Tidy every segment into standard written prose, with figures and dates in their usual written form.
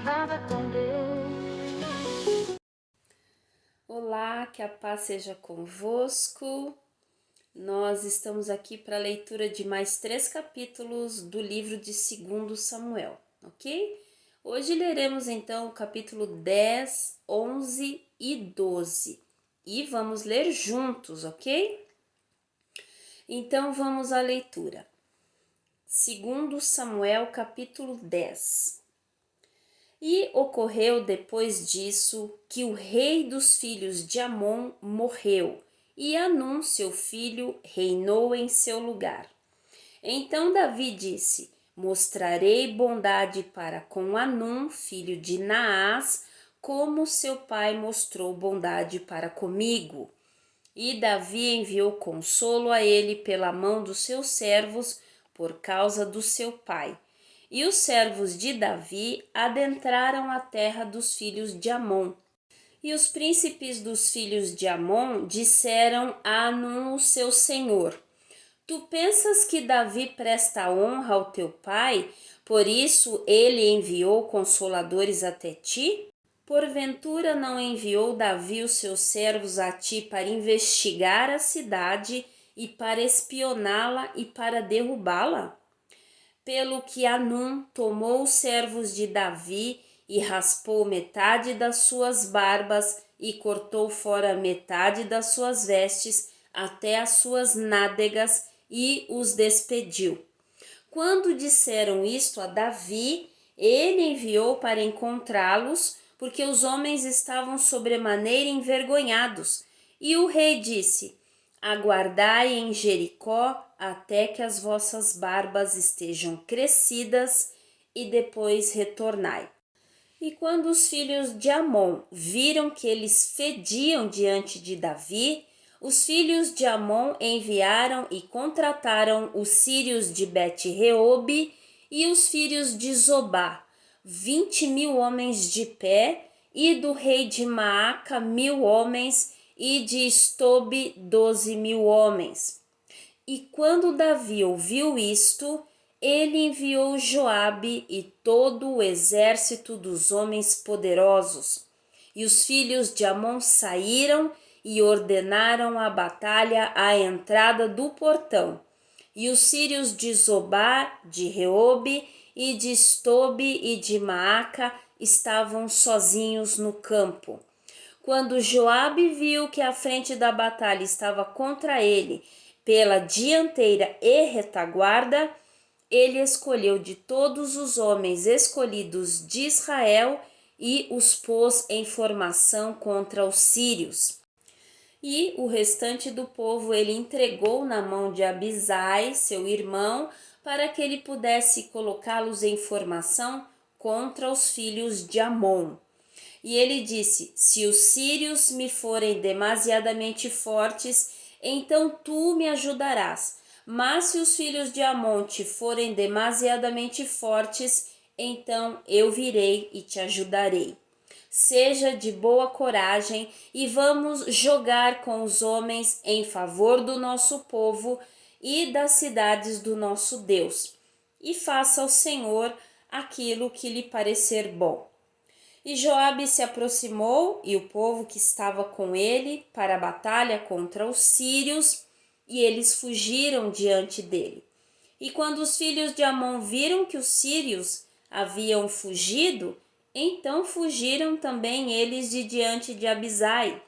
Estava com Deus. Olá, que a paz seja convosco. Nós estamos aqui para a leitura de mais 3 capítulos do livro de 2 Samuel, ok? Hoje leremos então o capítulo 10, 11 e 12 e vamos ler juntos, ok? Então vamos à leitura. 2 Samuel, capítulo 10. E ocorreu depois disso que o rei dos filhos de Amon morreu, e Hanum, seu filho, reinou em seu lugar. Então Davi disse: Mostrarei bondade para com Hanum, filho de Naás, como seu pai mostrou bondade para comigo. E Davi enviou consolo a ele pela mão dos seus servos por causa do seu pai. E os servos de Davi adentraram a terra dos filhos de Amon. E os príncipes dos filhos de Amon disseram a Hanum, o seu senhor: Tu pensas que Davi presta honra ao teu pai, por isso ele enviou consoladores até ti? Porventura não enviou Davi os seus servos a ti para investigar a cidade e para espioná-la e para derrubá-la? Pelo que Hanum tomou os servos de Davi e raspou metade das suas barbas e cortou fora metade das suas vestes até as suas nádegas e os despediu. Quando disseram isto a Davi, ele enviou para encontrá-los, porque os homens estavam sobremaneira envergonhados. E o rei disse: Aguardai em Jericó até que as vossas barbas estejam crescidas, e depois retornai. E quando os filhos de Amon viram que eles fediam diante de Davi, os filhos de Amon enviaram e contrataram os sírios de Bet-Reobe e os filhos de Zobá, 20.000 homens de pé, e do rei de Maaca 1.000 homens, e de Estobe 12.000 homens. E quando Davi ouviu isto, ele enviou Joabe e todo o exército dos homens poderosos. E os filhos de Amon saíram e ordenaram a batalha à entrada do portão. E os sírios de Zobá, de Reobe e de Estobe e de Maaca estavam sozinhos no campo. Quando Joabe viu que a frente da batalha estava contra ele, pela dianteira e retaguarda, ele escolheu de todos os homens escolhidos de Israel e os pôs em formação contra os sírios. E o restante do povo ele entregou na mão de Abisai, seu irmão, para que ele pudesse colocá-los em formação contra os filhos de Amon. E ele disse: Se os sírios me forem demasiadamente fortes, então tu me ajudarás. Mas se os filhos de Amon te forem demasiadamente fortes, então eu virei e te ajudarei. Seja de boa coragem e vamos jogar com os homens em favor do nosso povo e das cidades do nosso Deus. E faça ao Senhor aquilo que lhe parecer bom. E Joabe se aproximou e o povo que estava com ele para a batalha contra os sírios, e eles fugiram diante dele. E quando os filhos de Amon viram que os sírios haviam fugido, então fugiram também eles de diante de Abisai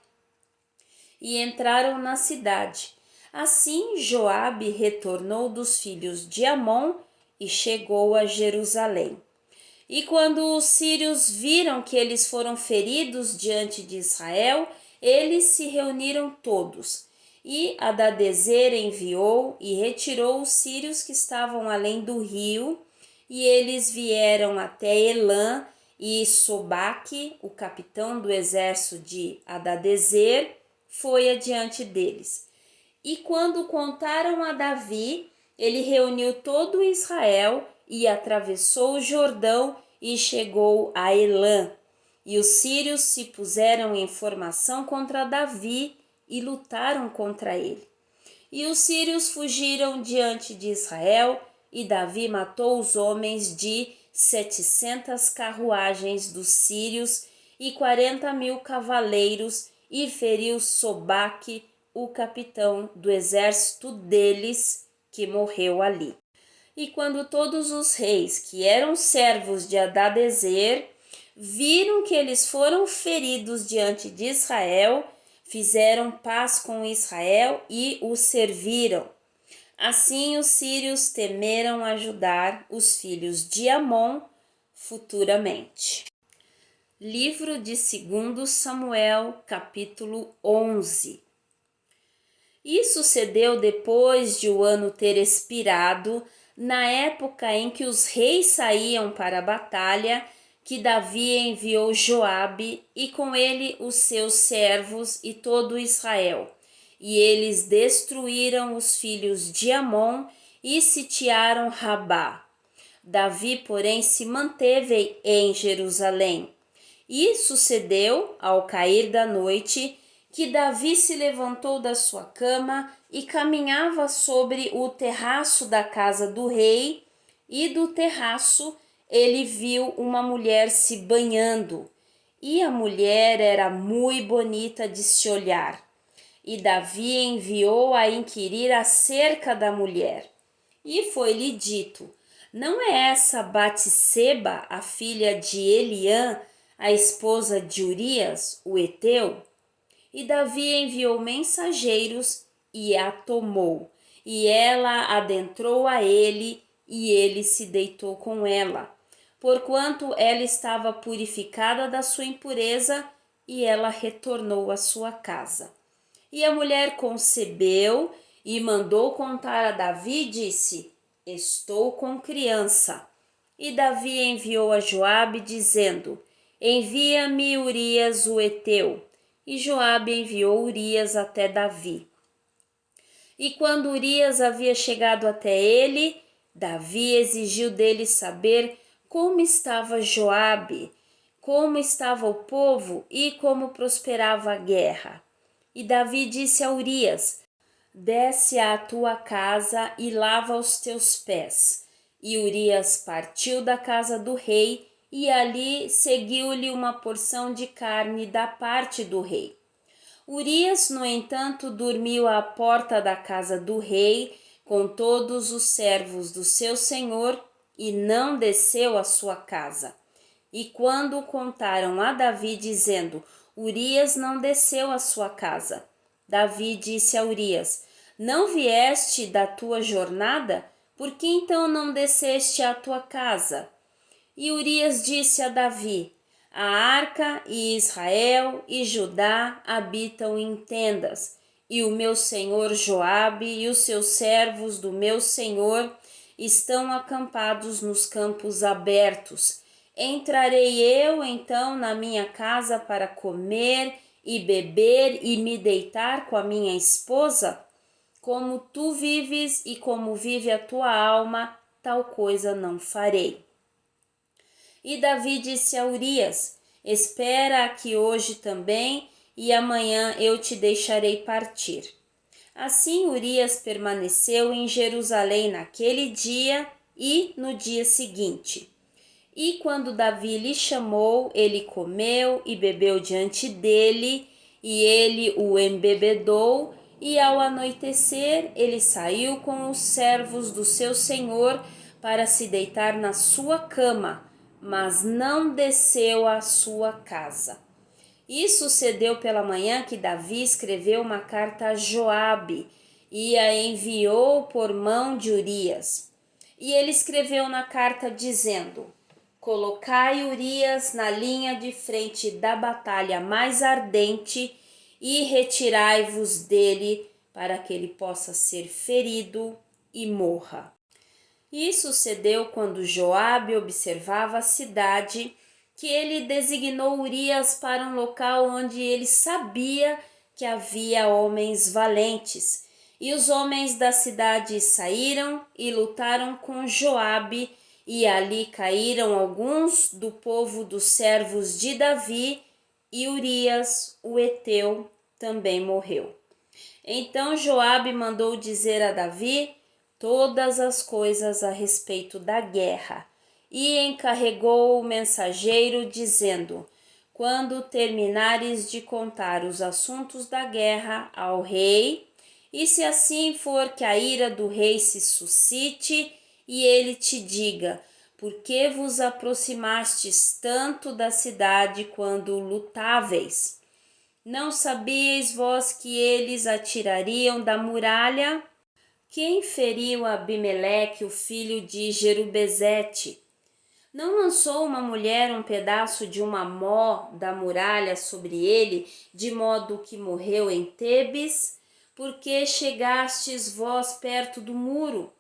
e entraram na cidade. Assim Joabe retornou dos filhos de Amon e chegou a Jerusalém. E quando os sírios viram que eles foram feridos diante de Israel, eles se reuniram todos. E Hadadezer enviou e retirou os sírios que estavam além do rio, e eles vieram até Elã, e Sobaque, o capitão do exército de Hadadezer, foi adiante deles. E quando contaram a Davi, ele reuniu todo Israel e atravessou o Jordão e chegou a Elã. E os sírios se puseram em formação contra Davi e lutaram contra ele. E os sírios fugiram diante de Israel, e Davi matou os homens de 700 carruagens dos sírios e 40.000 cavaleiros, e feriu Sobaque, o capitão do exército deles, que morreu ali. E quando todos os reis que eram servos de Hadadezer viram que eles foram feridos diante de Israel, fizeram paz com Israel e o serviram. Assim os sírios temeram ajudar os filhos de Amon futuramente. Livro de 2 Samuel, capítulo 11. E sucedeu depois de o ano ter expirado, na época em que os reis saíam para a batalha, que Davi enviou Joabe e com ele os seus servos e todo Israel. E eles destruíram os filhos de Amon e sitiaram Rabá. Davi, porém, se manteve em Jerusalém. E sucedeu, ao cair da noite, que Davi se levantou da sua cama e caminhava sobre o terraço da casa do rei, e do terraço ele viu uma mulher se banhando, e a mulher era muito bonita de se olhar. E Davi enviou a inquirir acerca da mulher. E foi-lhe dito: não é essa Batseba, a filha de Eliã, a esposa de Urias, o heteu? E Davi enviou mensageiros e a tomou. E ela adentrou a ele, e ele se deitou com ela, porquanto ela estava purificada da sua impureza, e ela retornou à sua casa. E a mulher concebeu e mandou contar a Davi e disse: estou com criança. E Davi enviou a Joabe, dizendo: envia-me Urias o heteu. E Joabe enviou Urias até Davi. E quando Urias havia chegado até ele, Davi exigiu dele saber como estava Joabe, como estava o povo e como prosperava a guerra. E Davi disse a Urias: desce à tua casa e lava os teus pés. E Urias partiu da casa do rei, e ali seguiu-lhe uma porção de carne da parte do rei. Urias, no entanto, dormiu à porta da casa do rei, com todos os servos do seu senhor, e não desceu à sua casa. E quando contaram a Davi, dizendo: Urias não desceu à sua casa, Davi disse a Urias: não vieste da tua jornada? Por que então não desceste à tua casa? E Urias disse a Davi: a arca e Israel e Judá habitam em tendas, e o meu senhor Joabe e os seus servos do meu senhor estão acampados nos campos abertos. Entrarei eu então na minha casa para comer e beber e me deitar com a minha esposa? Como tu vives e como vive a tua alma, tal coisa não farei. E Davi disse a Urias: espera aqui hoje também, e amanhã eu te deixarei partir. Assim Urias permaneceu em Jerusalém naquele dia e no dia seguinte. E quando Davi lhe chamou, ele comeu e bebeu diante dele, e ele o embebedou, e ao anoitecer ele saiu com os servos do seu senhor para se deitar na sua cama, mas não desceu à sua casa. E sucedeu pela manhã que Davi escreveu uma carta a Joabe e a enviou por mão de Urias. E ele escreveu na carta dizendo: colocai Urias na linha de frente da batalha mais ardente e retirai-vos dele para que ele possa ser ferido e morra. E sucedeu quando Joabe observava a cidade, que ele designou Urias para um local onde ele sabia que havia homens valentes. E os homens da cidade saíram e lutaram com Joabe, e ali caíram alguns do povo dos servos de Davi, e Urias, o heteu, também morreu. Então Joabe mandou dizer a Davi todas as coisas a respeito da guerra, e encarregou o mensageiro, dizendo: quando terminares de contar os assuntos da guerra ao rei, e se assim for que a ira do rei se suscite, e ele te diga: por que vos aproximastes tanto da cidade quando lutáveis? Não sabíeis vós que eles atirariam da muralha? Quem feriu Abimeleque, o filho de Jerubezete? Não lançou uma mulher um pedaço de uma mó da muralha sobre ele, de modo que morreu em Tebes? Porque chegastes vós perto do muro?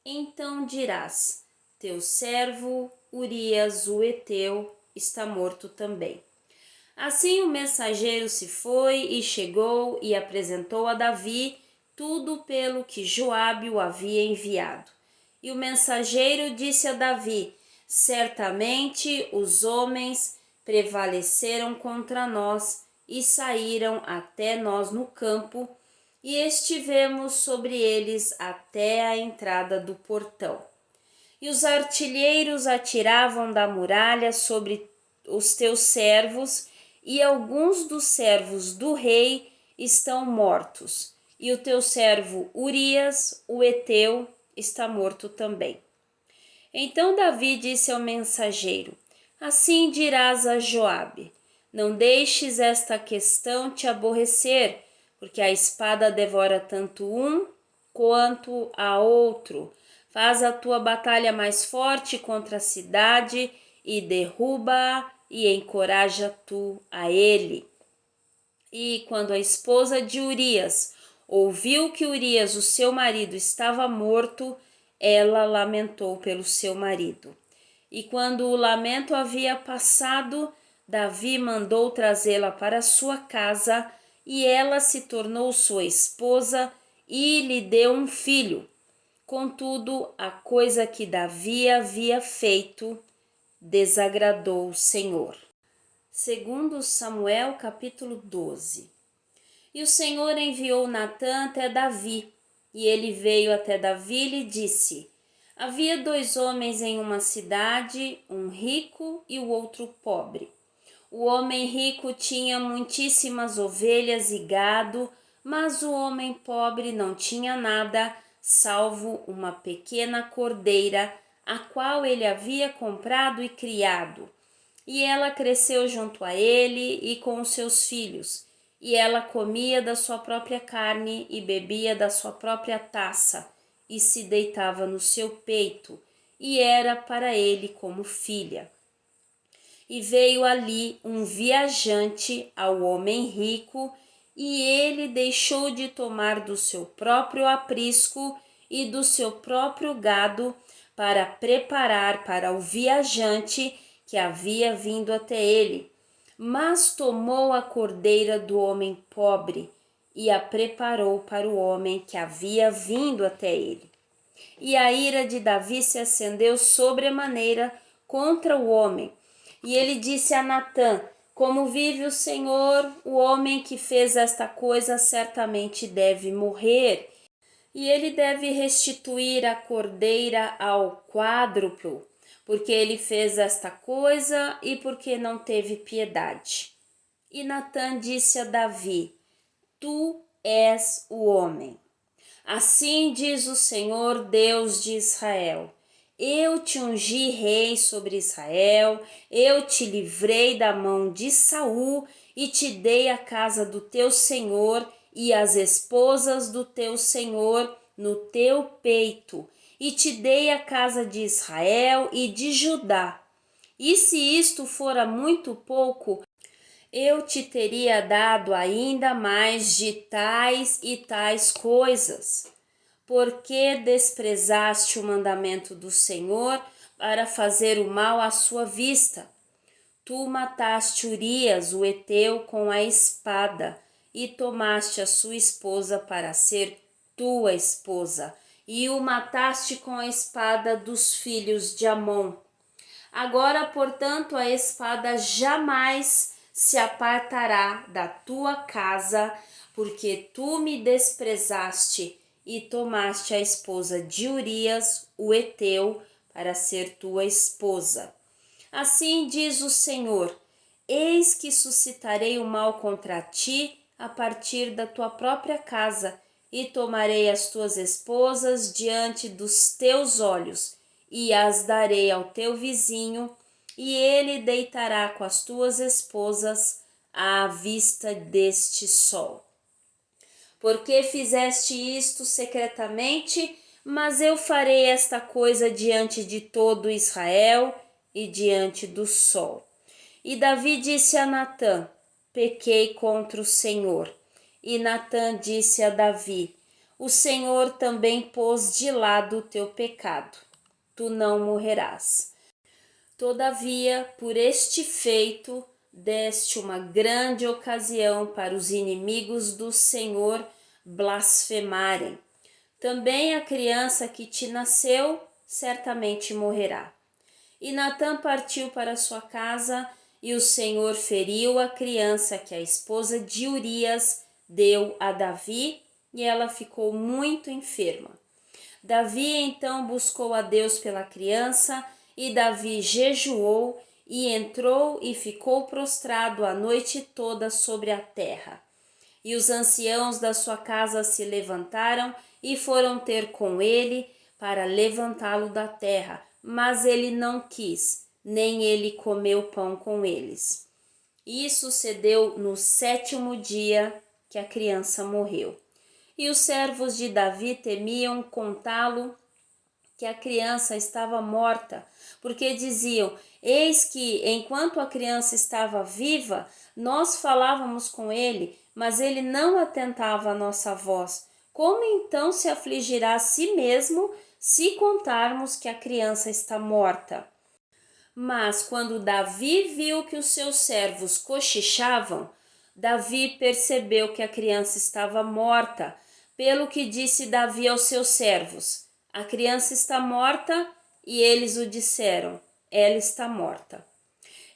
Então dirás: teu servo Urias o heteu está morto também. Assim o mensageiro se foi e chegou e apresentou a Davi tudo pelo que Joabe o havia enviado. E o mensageiro disse a Davi: certamente os homens prevaleceram contra nós e saíram até nós no campo, e estivemos sobre eles até a entrada do portão. E os artilheiros atiravam da muralha sobre os teus servos, e alguns dos servos do rei estão mortos, e o teu servo Urias, o heteu, está morto também. Então Davi disse ao mensageiro: assim dirás a Joabe: não deixes esta questão te aborrecer, porque a espada devora tanto um quanto a outro. Faz a tua batalha mais forte contra a cidade e derruba-a, e encoraja tu a ele. E quando a esposa de Urias ouviu que Urias, o seu marido, estava morto, ela lamentou pelo seu marido. E quando o lamento havia passado, Davi mandou trazê-la para sua casa, e ela se tornou sua esposa e lhe deu um filho. Contudo, a coisa que Davi havia feito desagradou o Senhor. Segundo Samuel, capítulo 12. E o Senhor enviou Natã até Davi, e ele veio até Davi e lhe disse: havia dois homens em uma cidade, um rico e o outro pobre. O homem rico tinha muitíssimas ovelhas e gado, mas o homem pobre não tinha nada, salvo uma pequena cordeira, a qual ele havia comprado e criado. E ela cresceu junto a ele e com os seus filhos, e ela comia da sua própria carne e bebia da sua própria taça, e se deitava no seu peito, e era para ele como filha. E veio ali um viajante ao homem rico, e ele deixou de tomar do seu próprio aprisco e do seu próprio gado para preparar para o viajante que havia vindo até ele, mas tomou a cordeira do homem pobre e a preparou para o homem que havia vindo até ele. E a ira de Davi se acendeu sobremaneira contra o homem. E ele disse a Natã: como vive o Senhor, o homem que fez esta coisa certamente deve morrer, e ele deve restituir a cordeira ao quádruplo, porque ele fez esta coisa e porque não teve piedade. E Natã disse a Davi: tu és o homem. Assim diz o Senhor Deus de Israel: eu te ungi rei sobre Israel, eu te livrei da mão de Saul e te dei a casa do teu senhor e as esposas do teu senhor no teu peito, e te dei a casa de Israel e de Judá. E se isto fora muito pouco, eu te teria dado ainda mais de tais e tais coisas. Porque desprezaste o mandamento do Senhor para fazer o mal à sua vista? Tu mataste Urias, o heteu, com a espada, e tomaste a sua esposa para ser tua esposa, e o mataste com a espada dos filhos de Amon. Agora, portanto, a espada jamais se apartará da tua casa, porque tu me desprezaste e tomaste a esposa de Urias, o heteu, para ser tua esposa. Assim diz o Senhor: eis que suscitarei o mal contra ti a partir da tua própria casa, e tomarei as tuas esposas diante dos teus olhos, e as darei ao teu vizinho, e ele deitará com as tuas esposas à vista deste sol. Porque fizeste isto secretamente, mas eu farei esta coisa diante de todo Israel e diante do sol. E Davi disse a Natã: pequei contra o Senhor. E Natã disse a Davi: o Senhor também pôs de lado o teu pecado. Tu não morrerás. Todavia, por este feito, deste uma grande ocasião para os inimigos do Senhor blasfemarem. Também a criança que te nasceu certamente morrerá. E Natã partiu para sua casa, e o Senhor feriu a criança que a esposa de Urias deu a Davi, e ela ficou muito enferma. Davi então buscou a Deus pela criança, e Davi jejuou, e entrou e ficou prostrado a noite toda sobre a terra. E os anciãos da sua casa se levantaram e foram ter com ele para levantá-lo da terra, mas ele não quis, nem ele comeu pão com eles. E sucedeu no 7º dia que a criança morreu. E os servos de Davi temiam contá-lo que a criança estava morta, porque diziam: eis que, enquanto a criança estava viva, nós falávamos com ele, mas ele não atentava à nossa voz. Como então se afligirá a si mesmo se contarmos que a criança está morta? Mas quando Davi viu que os seus servos cochichavam, Davi percebeu que a criança estava morta, pelo que disse Davi aos seus servos: a criança está morta, e eles o disseram: ela está morta.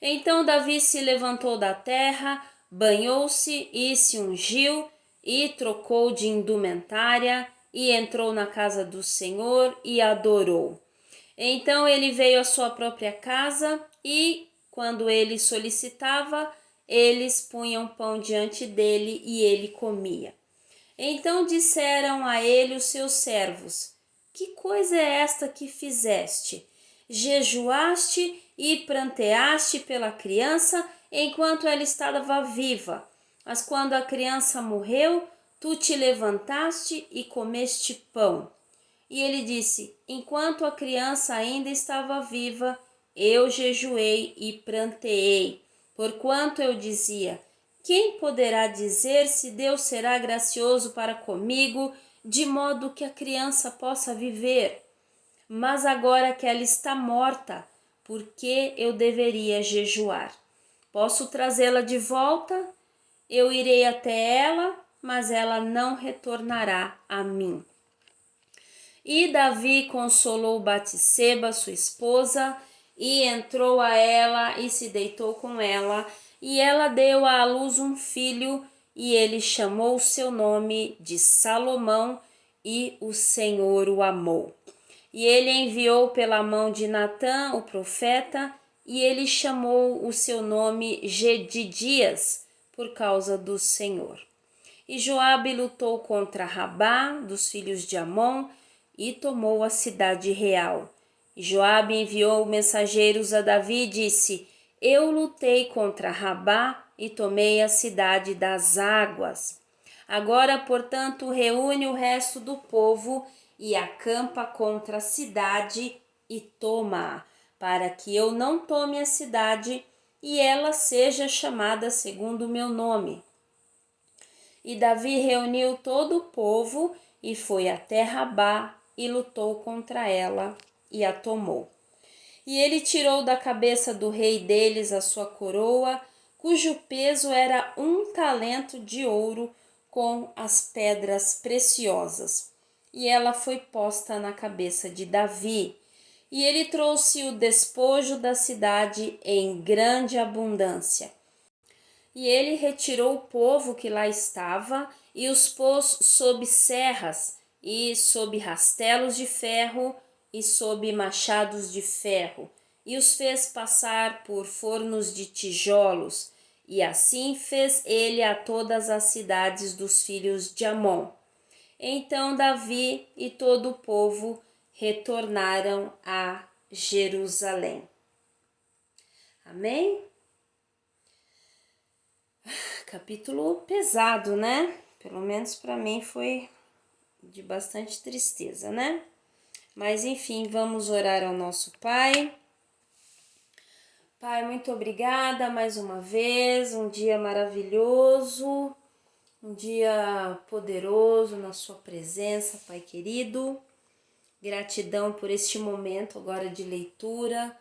Então Davi se levantou da terra, banhou-se e se ungiu, e trocou de indumentária, e entrou na casa do Senhor e adorou. Então ele veio à sua própria casa, e, quando ele solicitava, eles punham pão diante dele e ele comia. Então disseram a ele os seus servos: que coisa é esta que fizeste? Jejuaste e pranteaste pela criança enquanto ela estava viva, mas quando a criança morreu, tu te levantaste e comeste pão. E ele disse: enquanto a criança ainda estava viva, eu jejuei e pranteei, porquanto eu dizia: quem poderá dizer se Deus será gracioso para comigo, de modo que a criança possa viver? Mas agora que ela está morta, por que eu deveria jejuar? Posso trazê-la de volta? Eu irei até ela, mas ela não retornará a mim. E Davi consolou Batseba, sua esposa, e entrou a ela e se deitou com ela, e ela deu à luz um filho, e ele chamou o seu nome de Salomão, e o Senhor o amou. E ele enviou pela mão de Natã, o profeta, e ele chamou o seu nome Gedidias, por causa do Senhor. E Joabe lutou contra Rabá, dos filhos de Amon, e tomou a cidade real. E Joabe enviou mensageiros a Davi e disse: eu lutei contra Rabá e tomei a cidade das águas. Agora, portanto, reúne o resto do povo e acampa contra a cidade e toma-a, para que eu não tome a cidade e ela seja chamada segundo o meu nome. E Davi reuniu todo o povo e foi até Rabá e lutou contra ela e a tomou. E ele tirou da cabeça do rei deles a sua coroa, cujo peso era 1 talento de ouro com as pedras preciosas. E ela foi posta na cabeça de Davi. E ele trouxe o despojo da cidade em grande abundância. E ele retirou o povo que lá estava e os pôs sob serras e sob rastelos de ferro e sob machados de ferro, e os fez passar por fornos de tijolos, e assim fez ele a todas as cidades dos filhos de Amon. Então Davi e todo o povo retornaram a Jerusalém. Amém? Capítulo pesado, né? Pelo menos para mim foi de bastante tristeza, né? Mas enfim, vamos orar ao nosso Pai. Pai, muito obrigada mais uma vez, um dia maravilhoso, um dia poderoso na sua presença, Pai querido. Gratidão por este momento agora de leitura,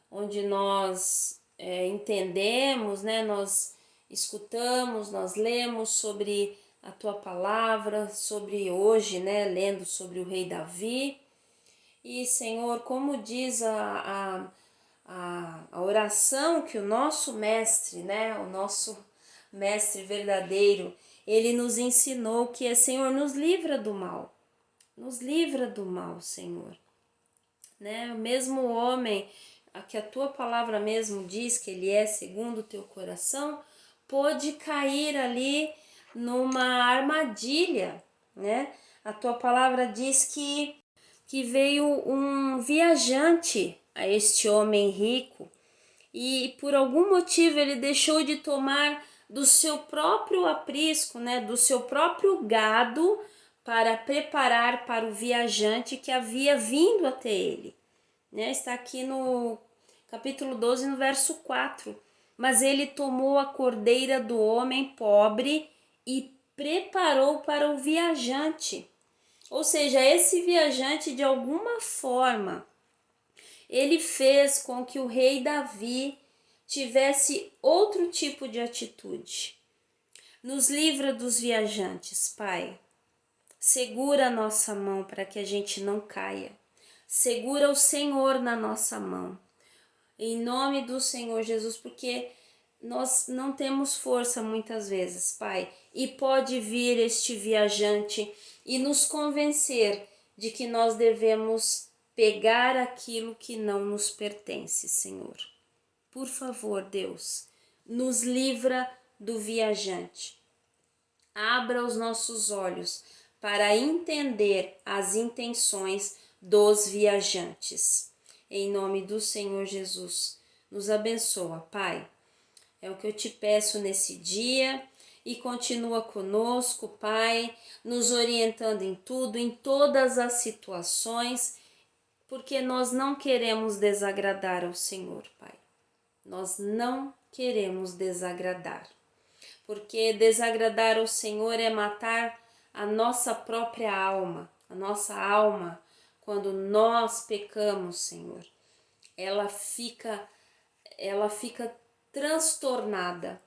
onde nós entendemos, né? Nós escutamos, nós lemos sobre a tua palavra, sobre hoje, né? Lendo sobre o rei Davi. E, Senhor, como diz a oração que o nosso mestre, né? O nosso mestre verdadeiro, ele nos ensinou que é, Senhor, nos livra do mal. Nos livra do mal, Senhor. Né? O mesmo homem, a que a tua palavra mesmo diz que ele é segundo o teu coração, pôde cair ali numa armadilha, né? A tua palavra diz que veio um viajante a este homem rico e por algum motivo ele deixou de tomar do seu próprio aprisco, né, do seu próprio gado, para preparar para o viajante que havia vindo até ele. Né? Está aqui no capítulo 12, no verso 4. Mas ele tomou a cordeira do homem pobre e preparou para o viajante. Ou seja, esse viajante, de alguma forma, ele fez com que o rei Davi tivesse outro tipo de atitude. Nos livra dos viajantes, Pai. Segura a nossa mão para que a gente não caia. Segura o Senhor na nossa mão. Em nome do Senhor Jesus, porque nós não temos força muitas vezes, Pai. E pode vir este viajante e nos convencer de que nós devemos pegar aquilo que não nos pertence, Senhor. Por favor, Deus, nos livra do viajante. Abra os nossos olhos para entender as intenções dos viajantes. Em nome do Senhor Jesus, nos abençoa, Pai. É o que eu te peço nesse dia e continua conosco, Pai, nos orientando em tudo, em todas as situações, porque nós não queremos desagradar ao Senhor, Pai. Nós não queremos desagradar, porque desagradar ao Senhor é matar a nossa própria alma, a nossa alma. Quando nós pecamos, Senhor, ela fica transtornada,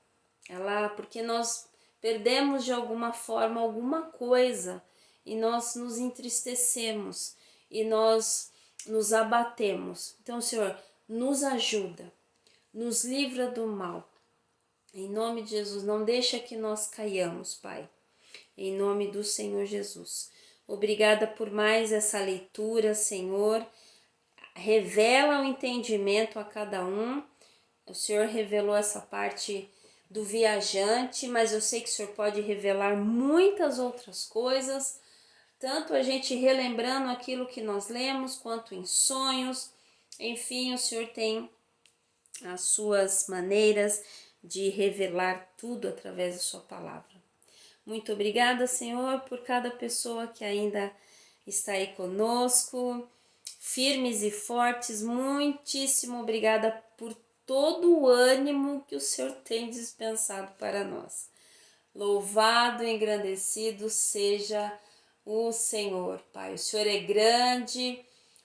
porque nós perdemos de alguma forma alguma coisa e nós nos entristecemos e nós nos abatemos. Então, Senhor, nos ajuda, nos livra do mal. Em nome de Jesus, não deixa que nós caiamos, Pai. Em nome do Senhor Jesus. Obrigada por mais essa leitura, Senhor. Revela o entendimento a cada um. O Senhor revelou essa parte do viajante, mas eu sei que o Senhor pode revelar muitas outras coisas, tanto a gente relembrando aquilo que nós lemos, quanto em sonhos. Enfim, o Senhor tem as suas maneiras de revelar tudo através da sua palavra. Muito obrigada, Senhor, por cada pessoa que ainda está aí conosco, firmes e fortes. Muitíssimo obrigada por todo o ânimo que o Senhor tem dispensado para nós. Louvado e engrandecido seja o Senhor, Pai. O Senhor é grande,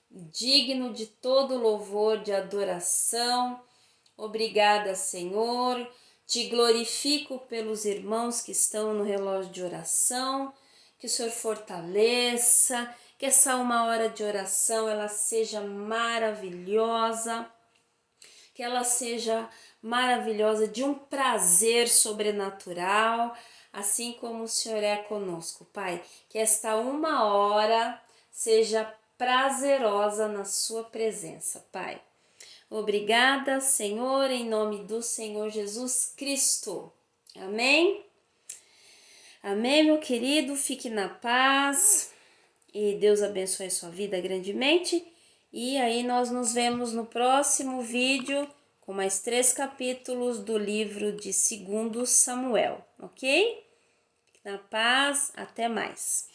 digno de todo louvor, de adoração. Obrigada, Senhor. Te glorifico pelos irmãos que estão no relógio de oração. Que o Senhor fortaleça, que essa uma hora de oração ela seja maravilhosa, que ela seja maravilhosa, de um prazer sobrenatural, assim como o Senhor é conosco, Pai. Que esta uma hora seja prazerosa na sua presença, Pai. Obrigada, Senhor, em nome do Senhor Jesus Cristo. Amém? Amém, meu querido. Fique na paz e Deus abençoe a sua vida grandemente. E aí nós nos vemos no próximo vídeo com mais 3 capítulos do livro de 2 Samuel, ok? Fique na paz, até mais.